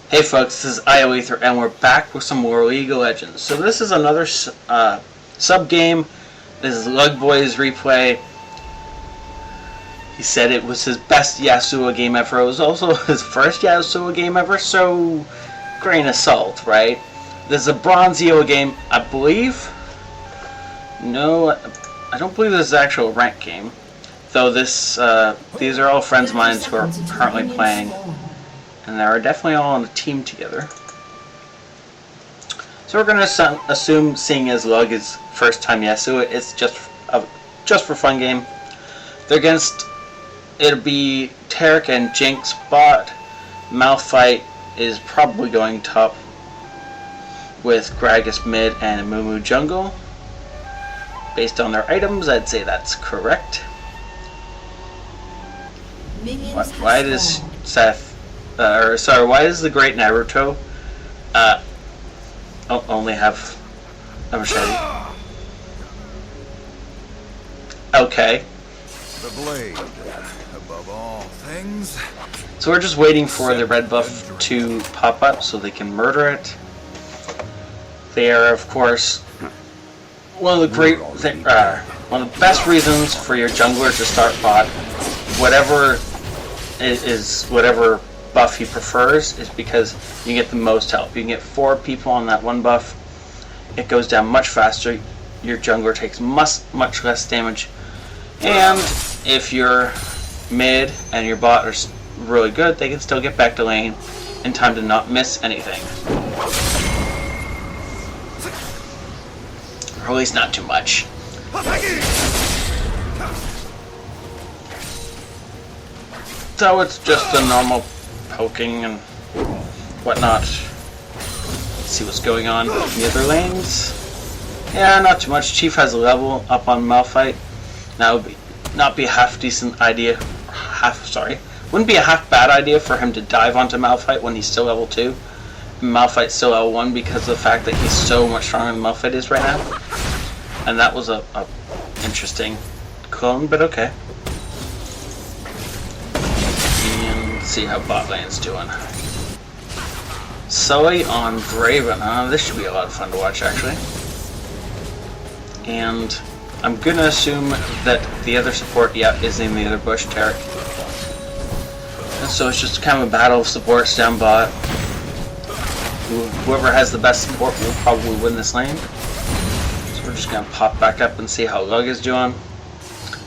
Hey folks, this is ioether and we're back with some more League of Legends. So this is another sub-game. This is Lugg Boy's replay. He said it was his best Yasuo game ever. It was also his first Yasuo game ever, so grain of salt, right? This is a bronze EO game, I believe. No, I don't believe this is an actual rank game. Though this, these are all friends of mine who are currently playing. And they're definitely all on a team together. So we're going to assume, seeing as Lugg is first time Yasuo, it's just for fun game. They're against, it'll be Tarek and Jinx bot. Malphite is probably going top with Gragas mid and Mumu jungle. Based on their items, I'd say that's correct. Why does Seth... why does the great Naruto only have a machete? Okay. The blade, above all things. So we're just waiting for the red buff to pop up so they can murder it. They are, of course, one of the best reasons for your jungler to start bot. Whatever buff he prefers is because you get the most help. You can get 4 people on that one buff. It goes down much faster. Your jungler takes much less damage. And if you're mid and your bot are really good, they can still get back to lane in time to not miss anything. Or at least not too much. So it's just a normal poking and whatnot. Let's see what's going on in the other lanes. Yeah, not too much. Chief has a level up on Malphite. That would not be a half decent idea. Wouldn't be a half bad idea for him to dive onto Malphite when he's still level 2. Malphite's still level 1 because of the fact that he's so much stronger than Malphite is right now. And that was a interesting clone, but okay. See how bot lane's doing. Sully on Draven. This should be a lot of fun to watch, actually. And I'm gonna assume that the other support, is named the other bush, Tarek. And so it's just kind of a battle of supports down bot. Whoever has the best support will probably win this lane. So we're just gonna pop back up and see how Lugg is doing.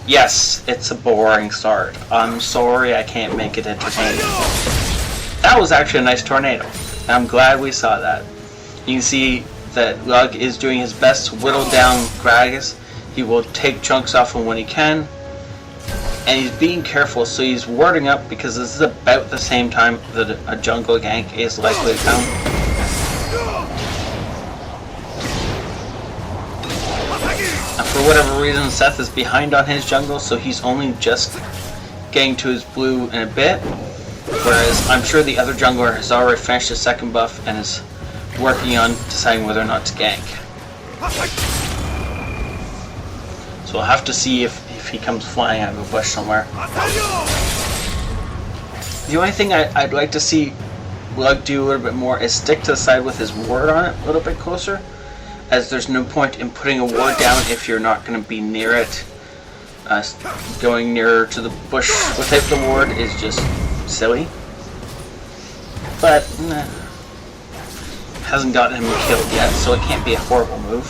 Yes, it's a boring start. I'm sorry I can't make it entertaining. That was actually a nice tornado. I'm glad we saw that. You can see that Lugg is doing his best to whittle down Gragas. He will take chunks off him when he can. And he's being careful, so he's warding up because this is about the same time that a jungle gank is likely to come. For whatever reason, Seth is behind on his jungle, so he's only just getting to his blue in a bit. Whereas I'm sure the other jungler has already finished his second buff and is working on deciding whether or not to gank. So we'll have to see if he comes flying out of a bush somewhere. The only thing I'd like to see Lugg do a little bit more is stick to the side with his ward on it a little bit closer, as there's no point in putting a ward down if you're not going to be near it. Going nearer to the bush without the ward is just silly. But, hasn't gotten him killed yet, so it can't be a horrible move.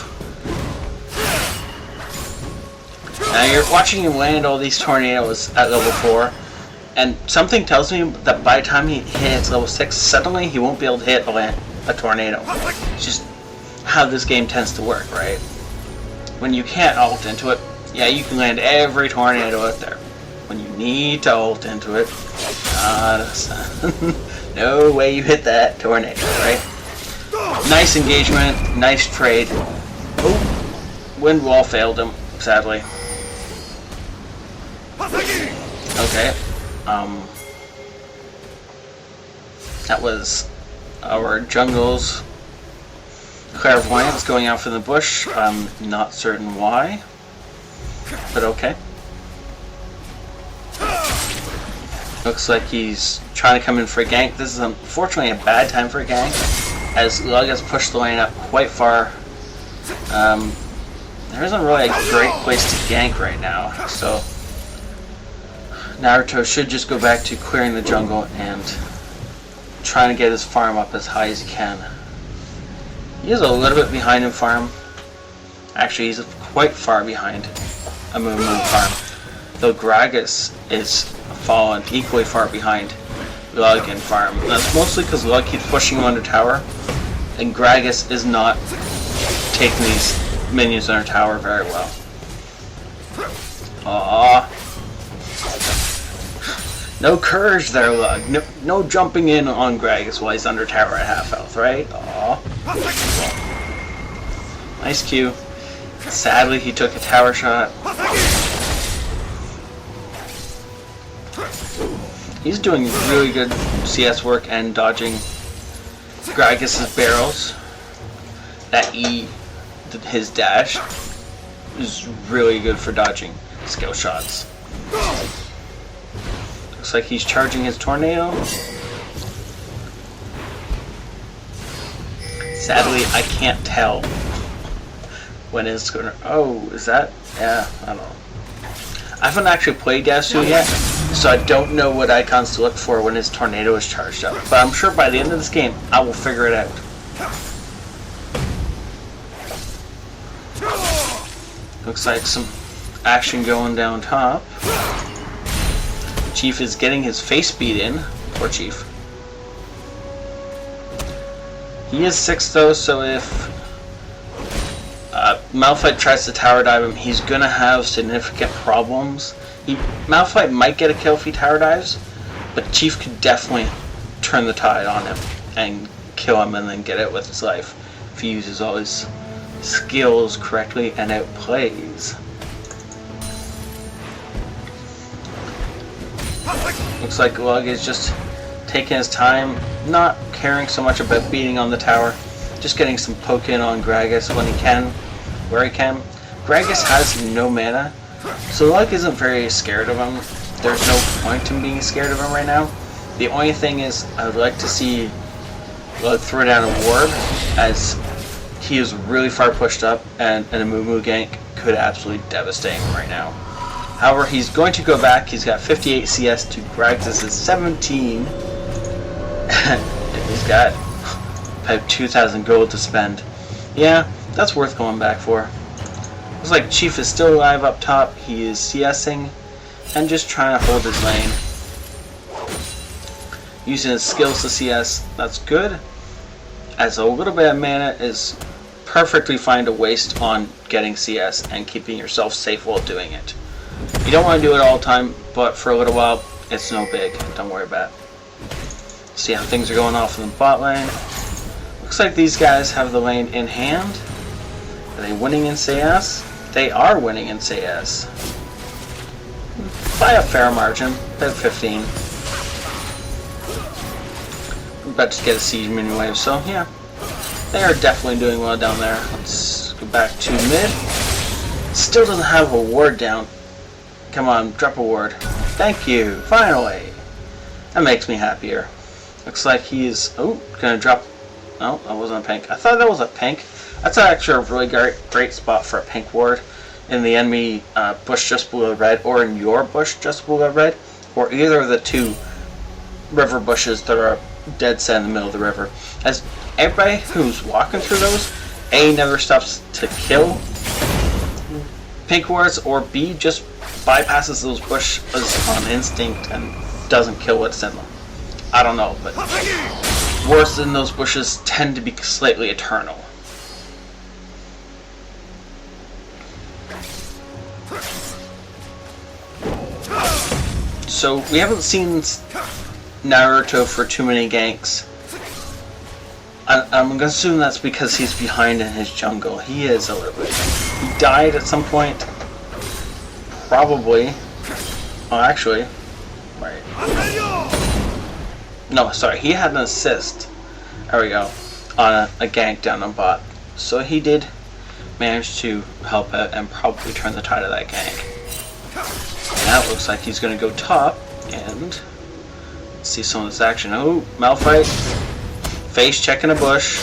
Now you're watching him land all these tornadoes at level 4, and something tells me that by the time he hits level 6, suddenly he won't be able to hit a tornado. It's just how this game tends to work, right? When you can't ult into it, yeah, you can land every tornado out there. When you need to ult into it, no way you hit that tornado, right? Nice engagement, nice trade. Oh, wind wall failed him, sadly. Okay, that was our jungle's clairvoyance going out from the bush. I'm not certain why, but okay. Looks like he's trying to come in for a gank. This is unfortunately a bad time for a gank, as Lugg has pushed the lane up quite far. There isn't really a great place to gank right now, so Naruto should just go back to clearing the jungle and trying to get his farm up as high as he can. He is a little bit behind in farm. Actually, he's quite far behind a Moon farm, though Gragas is fallen equally far behind Lugg in farm. And that's mostly because Lugg keeps pushing him under tower, and Gragas is not taking these minions under tower very well. Aww. No courage there, Lugg. No jumping in on Gragas while he's under tower at half health, right? Aww. Nice Q. Sadly, he took a tower shot. He's doing really good CS work and dodging Gragas' barrels. That E, his dash, is really good for dodging skill shots. Looks like he's charging his tornado. Sadly, I can't tell when it's gonna. Oh, is that? Yeah, I don't know. I haven't actually played Yasuo yet, so I don't know what icons to look for when his tornado is charged up. But I'm sure by the end of this game, I will figure it out. Looks like some action going down top. Chief is getting his face beat in. Poor Chief. He is 6th though, so if Malphite tries to tower dive him, he's gonna have significant problems. Malphite might get a kill if he tower dives, but Chief could definitely turn the tide on him and kill him and then get it with his life if he uses all his skills correctly and outplays. Looks like Lugg is just taking his time, not caring so much about beating on the tower, just getting some poke in on Gragas when he can, where he can. Gragas has no mana, so Lugg isn't very scared of him. There's no point in being scared of him right now. The only thing is, I would like to see Lugg throw down a ward, as he is really far pushed up, and a Moo gank could absolutely devastate him right now. However, he's going to go back. He's got 58 CS to Gragas' 17. He's got about 2,000 gold to spend. Yeah, that's worth going back for. Looks like Chief is still alive up top. He is CSing and just trying to hold his lane. Using his skills to CS, that's good. As a little bit of mana is perfectly fine to waste on getting CS and keeping yourself safe while doing it. You don't want to do it all the time, but for a little while, it's no big. Don't worry about it. See how things are going off in the bot lane. Looks like these guys have the lane in hand. Are they winning in CS? They are winning in CS. By a fair margin, about 15. We're about to get a siege mini wave, so yeah. They are definitely doing well down there. Let's go back to mid. Still doesn't have a ward down. Come on, drop a ward. Thank you, finally. That makes me happier. Looks like he is, gonna drop. No, that wasn't a pink. I thought that was a pink. That's actually a really great spot for a pink ward in the enemy bush just below red, or in your bush just below red, or either of the two river bushes that are dead set in the middle of the river. As everybody who's walking through those, A, never stops to kill pink wards, or B, just bypasses those bushes on instinct and doesn't kill what's in them. I don't know, but wards in those bushes tend to be slightly eternal. So we haven't seen Naruto for too many ganks. I'm going to assume that's because he's behind in his jungle. He is a little bit. He died at some point. Probably. Oh, actually. Right. No, sorry. He had an assist. There we go. On a gank down on bot. So he did manage to help out and probably turn the tide of that gank. And that looks like he's going to go top and see some of this action. Oh, Malphite. Face check in a bush.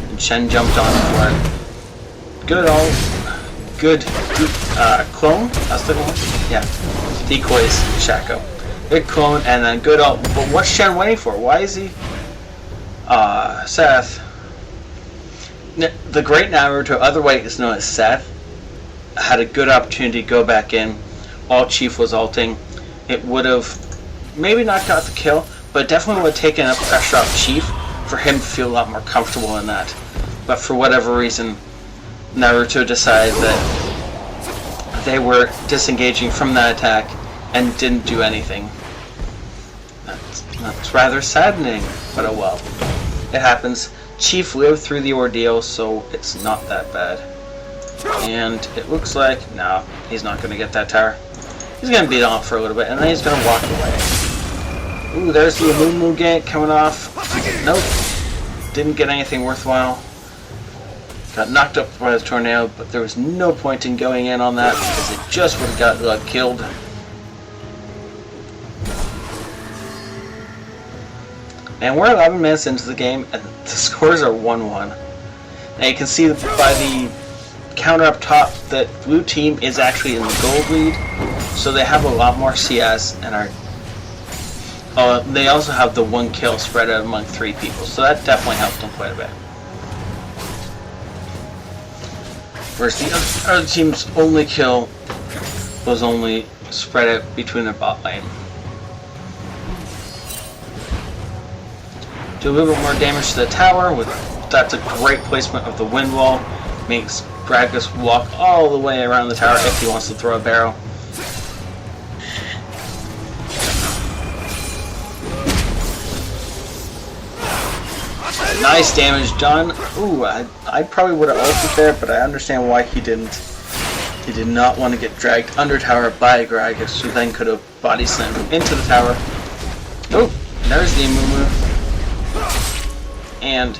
And Shen jumped on for it. Good ult. Good clone? That's the one? Yeah. Decoys Shaco. Good clone and then good ult. But what's Shen waiting for? Why is he... Seth. The great Naruto, otherwise known as Seth, had a good opportunity to go back in while Chief was ulting. It would have maybe not got the kill, but definitely would have taken up pressure off Chief for him to feel a lot more comfortable in that. But for whatever reason, Naruto decided that they were disengaging from that attack and didn't do anything. That's rather saddening, but oh well. It happens. Chief lived through the ordeal, so it's not that bad. And it looks like, no, he's not going to get that tower. He's going to beat on for a little bit, and then he's going to walk away. Ooh, there's the Amumu gank coming off. Nope. Didn't get anything worthwhile. Got knocked up by the tornado, but there was no point in going in on that because it just would have got Lugg killed. And we're 11 minutes into the game, and the scores are 1-1. Now you can see by the counter up top that blue team is actually in the gold lead, so they have a lot more CS and are. They also have the 1 kill spread out among 3 people, so that definitely helped them quite a bit. Whereas the other team's only kill was only spread out between their bot lane. Do a little bit more damage to the tower. That's a great placement of the wind wall. Makes Gragas walk all the way around the tower if he wants to throw a barrel. Nice damage done. Ooh, I probably would have ulted there, but I understand why he didn't. He did not want to get dragged under tower by Gragas, who then could have body slammed him into the tower. Oh, there's the Amumu. And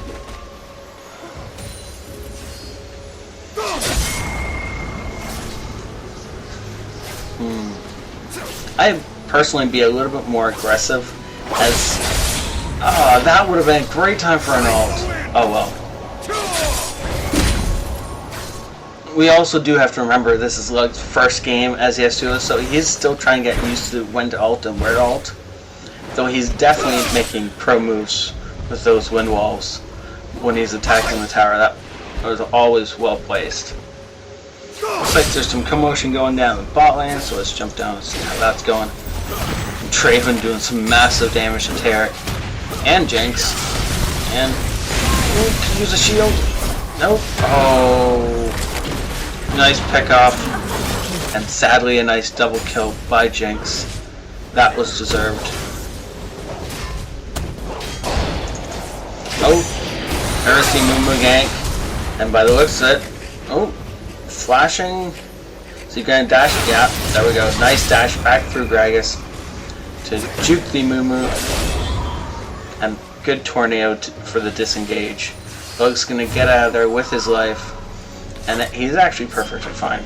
I'd personally be a little bit more aggressive, as that would have been a great time for an ult. Oh well. We also do have to remember this is Lugg's first game as Yasuo, so he's still trying to get used to when to ult and where to ult. Though he's definitely making pro moves with those wind walls when he's attacking the tower. That was always well placed. Looks like there's some commotion going down the bot lane, so let's jump down and see how that's going. Traven doing some massive damage to Tarek and Jinx. And can use a shield. Nope. Oh, nice pick off, and sadly a nice double kill by Jinx. That was deserved. Oh, there's the Amumu gank, and by the looks of it, oh, flashing. So you're gonna dash? Yeah, there we go. Nice dash back through Gragas to juke the Amumu, and good tornado for the disengage. Lugg's gonna get out of there with his life, and he's actually perfectly fine.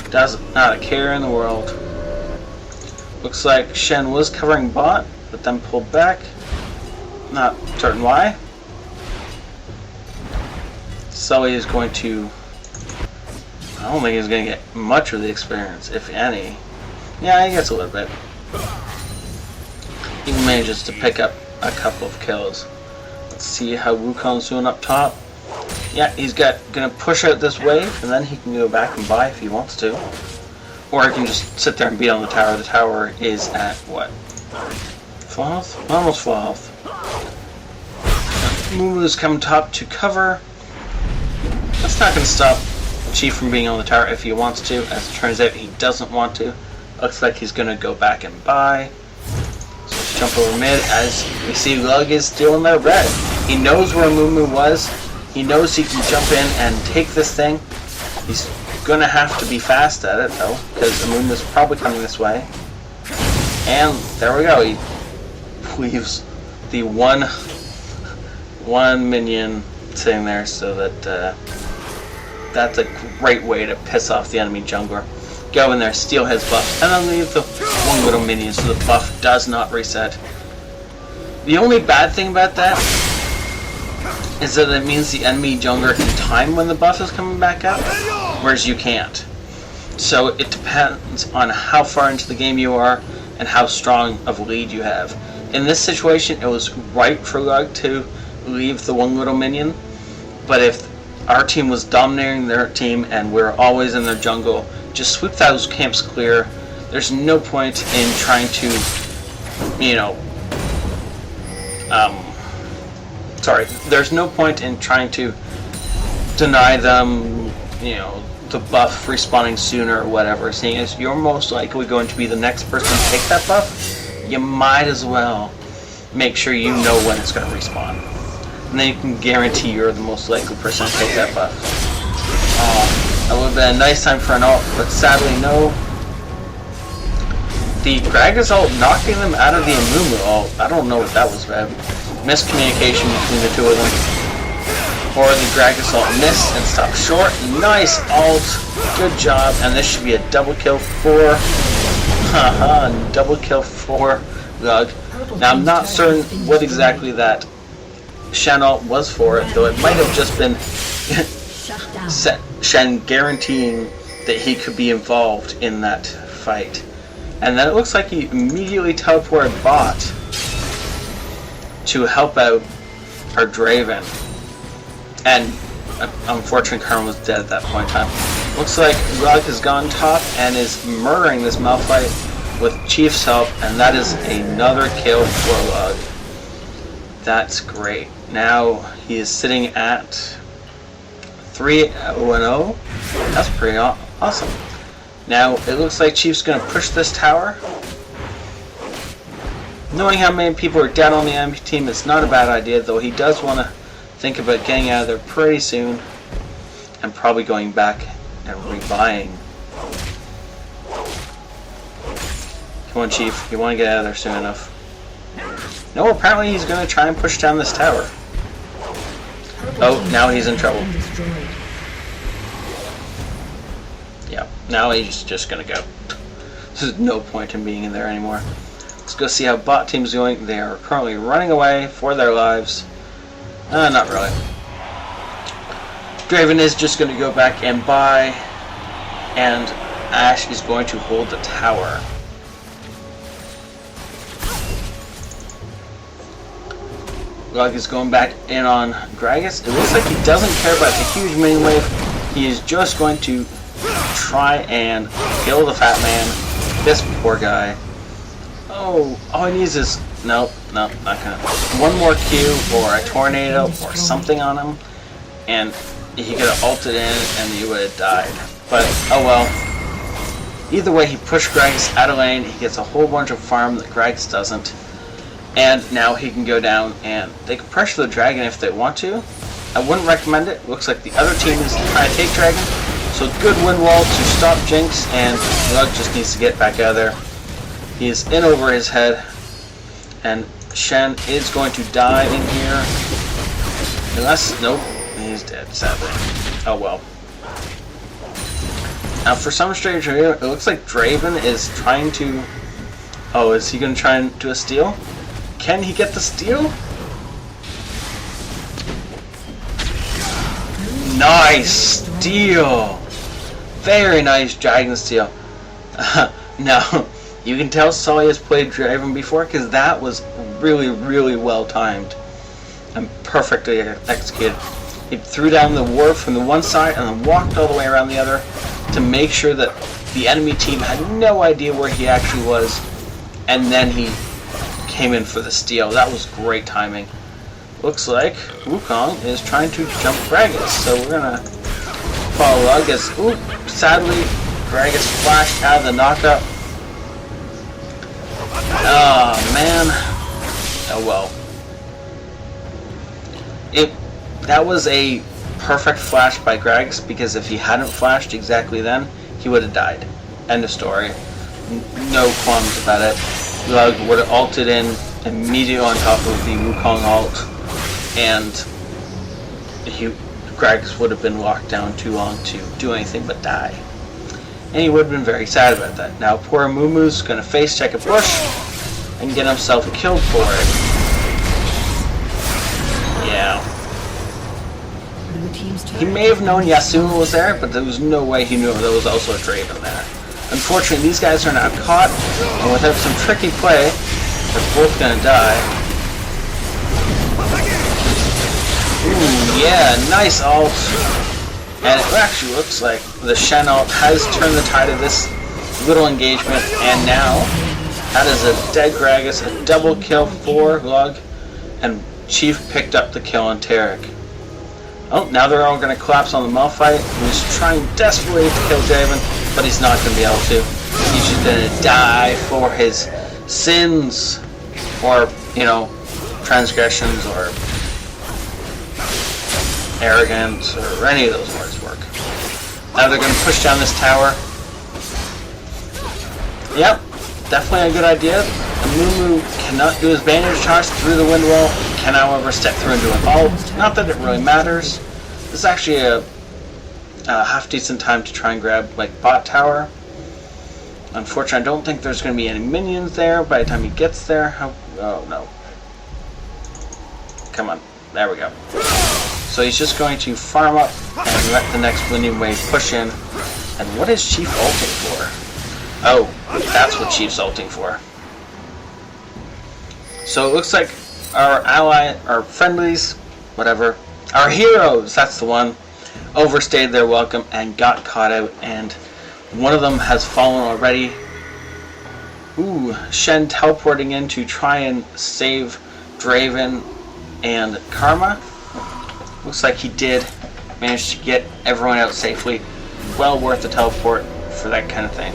Does not a care in the world. Looks like Shen was covering bot, but then pulled back. Not certain why. Sully is going to... I don't think he's going to get much of the experience, if any. Yeah, he gets a little bit. He manages to pick up a couple of kills. Let's see how Wukong's doing up top. Yeah, he's gonna push out this wave, and then he can go back and buy if he wants to. Or he can just sit there and beat on the tower. The tower is at, what? Full health? Almost full health. Mumu's come top to cover. That's not going to stop Chief from being on the tower if he wants to. As it turns out, he doesn't want to. Looks like he's going to go back and buy. So let's jump over mid as we see Lugg is still in their red. He knows where Mumu was. He knows he can jump in and take this thing. He's going to have to be fast at it, though, because Mumu's probably coming this way. And there we go. He leaves the one minion sitting there, so that that's a great way to piss off the enemy jungler. Go in there, steal his buff, and then leave the one little minion so the buff does not reset. The only bad thing about that is that it means the enemy jungler can time when the buff is coming back up, whereas you can't. So it depends on how far into the game you are and how strong of a lead you have. In this situation, it was right for Lugg to leave the one little minion, but if our team was dominating their team and we're always in their jungle, just sweep those camps clear. There's no point in trying to, there's no point in trying to deny them, the buff respawning sooner or whatever, seeing as you're most likely going to be the next person to take that buff. You might as well make sure you know when it's going to respawn. And then you can guarantee you're the most likely person to take that buff. That would have been a nice time for an ult, but sadly no. The Gragas ult knocking them out of the Amumu ult, I don't know what that was about. Miscommunication between the two of them. Or the Gragas ult missed and stopped short. Nice ult, good job, and this should be a double kill for double kill for Lugg. Now I'm not certain what exactly that Shen ult was for it, though it might have just been Shen guaranteeing that he could be involved in that fight. And then it looks like he immediately teleported bot to help out our Draven. And unfortunately Karn was dead at that point in time. Looks like Lugg has gone top and is murdering this Malphite with Chief's help, and that is another kill for Lugg. That's great. Now he is sitting at 3-0. That's pretty awesome. Now it looks like Chief's going to push this tower. Knowing how many people are dead on the enemy team, it's not a bad idea, though he does want to think about getting out of there pretty soon and probably going back and rebuying. Come on, Chief, you want to get out of there soon enough. No, apparently he's going to try and push down this tower. Oh, now he's in trouble. Yeah, now he's just going to go. There's no point in being in there anymore. Let's go see how bot team's doing. They are currently running away for their lives. Not really. Draven is just going to go back and buy, and Ashe is going to hold the tower. Lugg is going back in on Gragas. It looks like he doesn't care about the huge main wave. He is just going to try and kill the fat man. This poor guy. Oh, all he needs is... Nope, not gonna. One more Q or a tornado or something on him, and he could have ulted in and he would have died. But, oh well. Either way, he pushed Gragas out of lane. He gets a whole bunch of farm that Gragas doesn't. And now he can go down and they can pressure the dragon if they want to. I wouldn't recommend it. Looks like the other team is trying to take dragon. So good wind wall to stop Jinx, and Lugg just needs to get back out of there. He is in over his head, and Shen is going to die in here. Unless, nope, he's dead, sadly. Oh well. Now for some strange reason, it looks like Draven is trying to... Oh, is he going to try and do a steal? Can he get the steal? Nice steal! Very nice dragon steal. Now, you can tell Sully has played Draven before because that was really, really well timed and perfectly executed. He threw down the ward from the one side and then walked all the way around the other to make sure that the enemy team had no idea where he actually was, and then he came in for the steal. That was great timing. Looks like Wukong is trying to jump Gragas, so we're gonna follow Lugg as, sadly, Gragas flashed out of the knockup. Oh man. Oh well. That was a perfect flash by Gragas, because if he hadn't flashed exactly then, he would have died. End of story. No qualms about it. Lugg would have ulted in immediately on top of the Wukong ult, and Gragas would have been locked down too long to do anything but die. And he would have been very sad about that. Now poor Mumu's going to face check a bush and get himself killed for it. He may have known Yasuo was there, but there was no way he knew there was also a Draven there. Unfortunately, these guys are now caught, and without some tricky play, they're both gonna die. Ooh, yeah, nice ult. And it actually looks like the Shen ult has turned the tide of this little engagement, and now that is a dead Gragas, a double kill for Lugg, and Chief picked up the kill on Tarek. Oh, now they're all going to collapse on the Malphite, who's trying desperately to kill Draven, but he's not going to be able to. He's just going to die for his sins, or, you know, transgressions, or arrogance, or any of those words work. Now they're going to push down this tower. Yep, definitely a good idea. Amumu cannot do his bandage charge through the wind wall, can however step through and do an ult. Not that it really matters. This is actually a half decent time to try and grab like bot tower. Unfortunately, I don't think there's going to be any minions there by the time he gets there. Oh no. Come on, there we go. So he's just going to farm up and let the next minion wave push in. And what is Chief ulting for? Oh, that's what Chief's ulting for. So it looks like our our friendlies, whatever, our heroes, that's the one, overstayed their welcome and got caught out, and one of them has fallen already. Ooh, Shen teleporting in to try and save Draven and Karma. Looks like he did manage to get everyone out safely. Well worth the teleport for that kind of thing.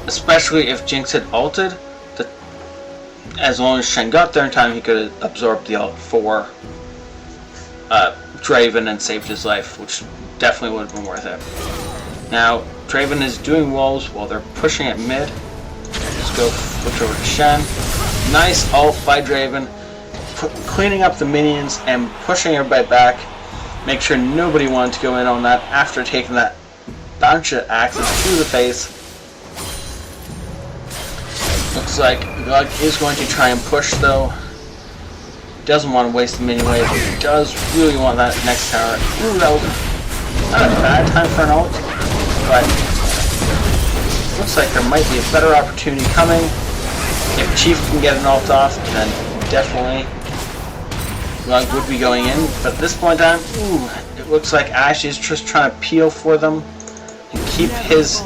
Especially if Jinx had ulted, as long as Shen got there in time, he could have absorbed the ult for Draven and saved his life, which definitely would have been worth it. Now, Draven is doing walls while they're pushing at mid. Let's go switch over to Shen. Nice ult by Draven, cleaning up the minions and pushing everybody back. Make sure nobody wanted to go in on that after taking that bunch of axes to the face. Looks like Lugg is going to try and push though. Doesn't want to waste the minion wave. He does really want that next tower. Ooh, that was not a bad time for an ult, but looks like there might be a better opportunity coming. If Chief can get an ult off, then definitely Lugg would be going in. But at this point in time, ooh, it looks like Ashe is just trying to peel for them and keep his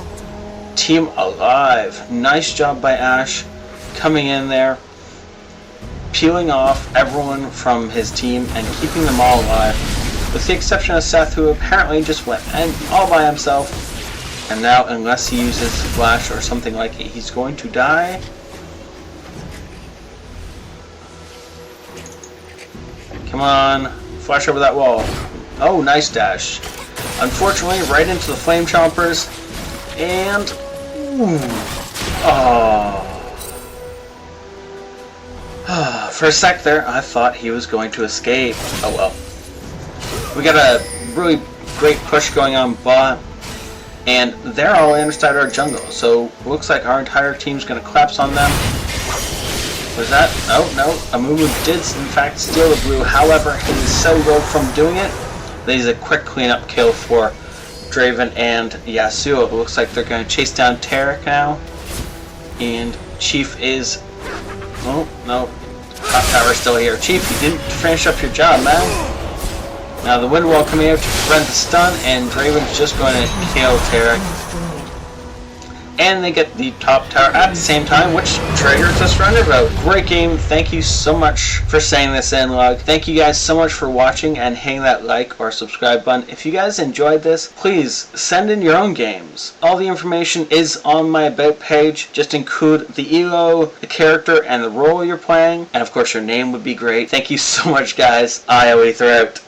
team alive. Nice job by Ashe coming in there, peeling off everyone from his team and keeping them all alive, with the exception of Seth, who apparently just went in all by himself, and now unless he uses flash or something like it, he's going to die. Come on, flash over that wall. Oh, nice dash. Unfortunately, right into the flame chompers. And ooh, oh. For a sec there, I thought he was going to escape. Oh well. We got a really great push going on bot, and they're all inside our jungle. So looks like our entire team's going to collapse on them. Was that? Oh no, Amumu did in fact steal the blue. However, he was so low from doing it that he's a quick cleanup kill for Draven and Yasuo. It looks like they're going to chase down Tarek now. And Chief is... Oh, no. Top tower's still here. Chief, you didn't finish up your job, man. Now the wind wall coming out to prevent the stun, and Draven's just going to kill Tarek. And they get the top tower at the same time, which triggers the surrender vote. Great game. Thank you so much for saying this in, Lugg. Thank you guys so much for watching and hitting that like or subscribe button. If you guys enjoyed this, please send in your own games. All the information is on my about page. Just include the elo, the character, and the role you're playing. And of course your name would be great. Thank you so much, guys. ioether out.